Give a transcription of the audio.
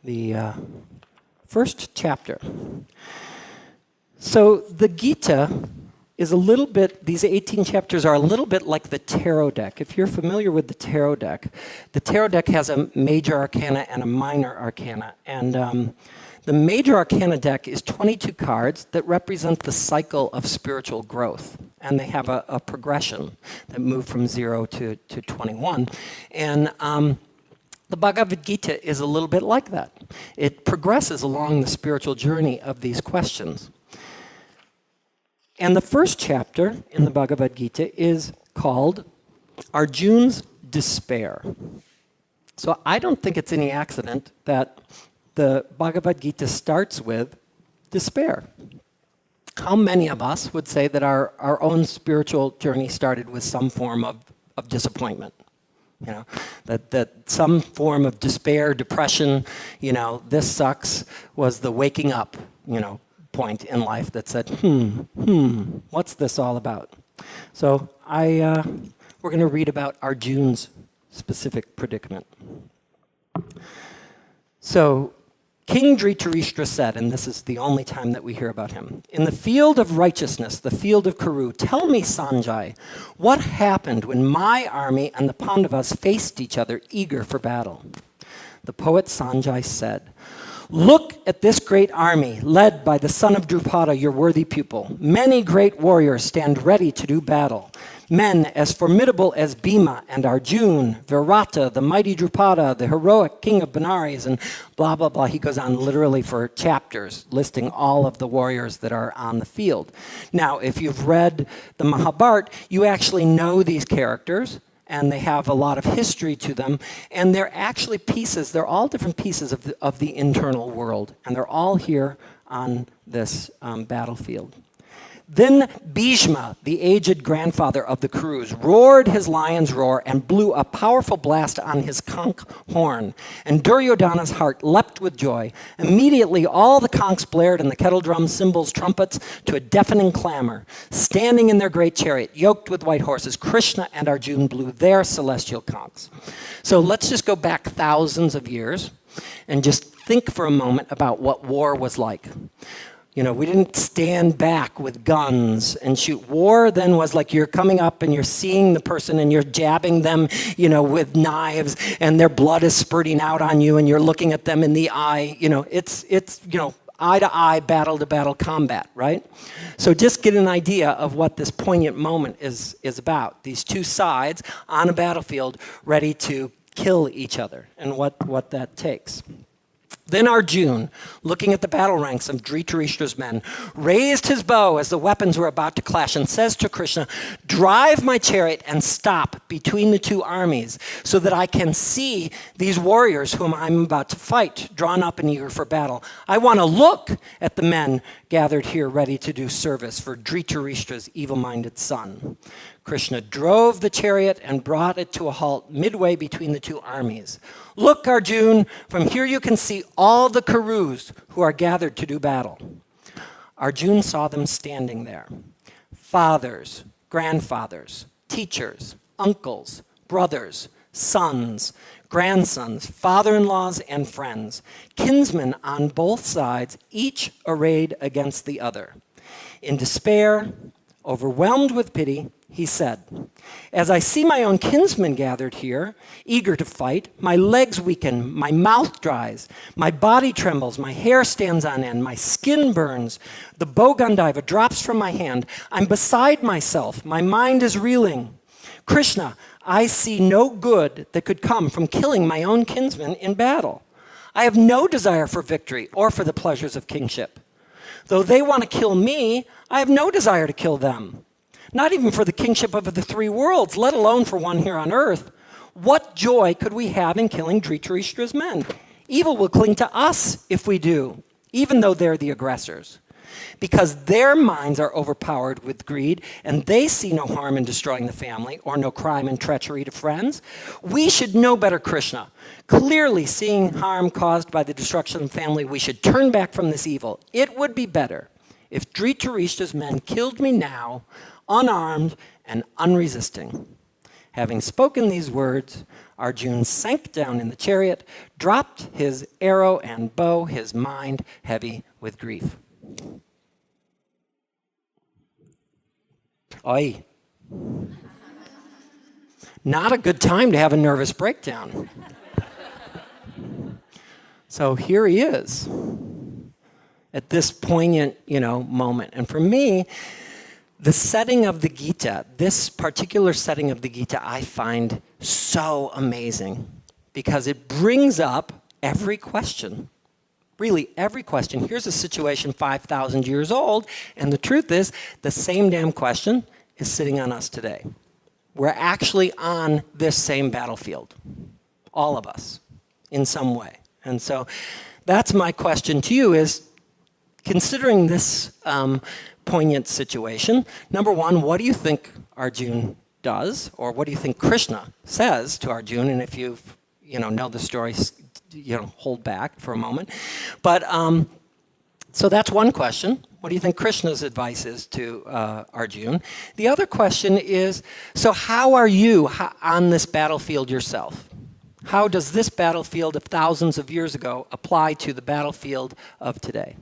the first chapter. So the Gita is a little bit, these 18 chapters are a little bit like the tarot deck. If you're familiar with the tarot deck has a major arcana and a minor arcana. And the major arcana deck is 22 cards that represent the cycle of spiritual growth. And they have a progression that move from 0 to 21. And the Bhagavad Gita is a little bit like that. It progresses along the spiritual journey of these questions. And the first chapter in the Bhagavad Gita is called Arjuna's Despair. So I don't think it's any accident that the Bhagavad Gita starts with despair. How many of us would say that our own spiritual journey started with some form of disappointment? You know, that some form of despair, depression, this sucks, was the waking up, point in life that said, what's this all about? So we're going to read about Arjuna's specific predicament. So King Dhritarashtra said, and this is the only time that we hear about him, "In the field of righteousness, the field of Kuru, tell me, Sanjay, what happened when my army and the Pandavas faced each other eager for battle?" The poet Sanjay said, "Look at this great army, led by the son of Drupada, your worthy pupil. Many great warriors stand ready to do battle. Men as formidable as Bhima and Arjuna, Virata, the mighty Drupada, the heroic king of Benares," and blah, blah, blah. He goes on literally for chapters, listing all of the warriors that are on the field. Now, if you've read the Mahabharata, you actually know these characters, and they have a lot of history to them, and they're actually pieces, they're all different pieces of the internal world, and they're all here on this battlefield. Then Bhishma, the aged grandfather of the Kurus, roared his lion's roar and blew a powerful blast on his conch horn. And Duryodhana's heart leapt with joy. Immediately all the conchs blared and the kettle drums, cymbals, trumpets to a deafening clamor. Standing in their great chariot, yoked with white horses, Krishna and Arjuna blew their celestial conchs. So let's just go back thousands of years and just think for a moment about what war was like. We didn't stand back with guns and shoot. War then was like you're coming up and you're seeing the person and you're jabbing them, with knives, and their blood is spurting out on you and you're looking at them in the eye. It's eye to eye, battle to battle combat, right? So just get an idea of what this poignant moment is about. These two sides on a battlefield ready to kill each other and what that takes. Then Arjuna, looking at the battle ranks of Dhritarashtra's men, raised his bow as the weapons were about to clash and says to Krishna, "Drive my chariot and stop between the two armies so that I can see these warriors whom I'm about to fight, drawn up and eager for battle. I want to look at the men gathered here ready to do service for Dhritarashtra's evil-minded son." Krishna drove the chariot and brought it to a halt midway between the two armies. "Look, Arjuna, from here you can see all the Kurus who are gathered to do battle." Arjuna saw them standing there. Fathers, grandfathers, teachers, uncles, brothers, sons, grandsons, father-in-laws, and friends, kinsmen on both sides, each arrayed against the other. In despair, overwhelmed with pity, he said, "As I see my own kinsmen gathered here, eager to fight, my legs weaken, my mouth dries, my body trembles, my hair stands on end, my skin burns, the bow Gandhiva drops from my hand. I'm beside myself, my mind is reeling. Krishna, I see no good that could come from killing my own kinsmen in battle. I have no desire for victory or for the pleasures of kingship. Though they want to kill me, I have no desire to kill them. Not even for the kingship of the three worlds, let alone for one here on earth. What joy could we have in killing Dhritarashtra's men? Evil will cling to us if we do, even though they're the aggressors. Because their minds are overpowered with greed, and they see no harm in destroying the family, or no crime in treachery to friends. We should know better, Krishna. Clearly seeing harm caused by the destruction of the family, we should turn back from this evil. It would be better if Dhritarashtra's men killed me now, unarmed and unresisting." Having spoken these words, Arjuna sank down in the chariot, dropped his arrow and bow, his mind heavy with grief. Oi. Not a good time to have a nervous breakdown. So here he is at this poignant, moment. And for me, the setting of the Gita, this particular setting of the Gita, I find so amazing because it brings up every question. Really, every question. Here's a situation 5,000 years old, and the truth is, the same damn question is sitting on us today. We're actually on this same battlefield, all of us, in some way. And so that's my question to you is, considering this poignant situation, number one, what do you think Arjuna does, or what do you think Krishna says to Arjuna? And if you know the story, hold back for a moment. But so that's one question. What do you think Krishna's advice is to Arjuna? The other question is, so how are you on this battlefield yourself? How does this battlefield of thousands of years ago apply to the battlefield of today?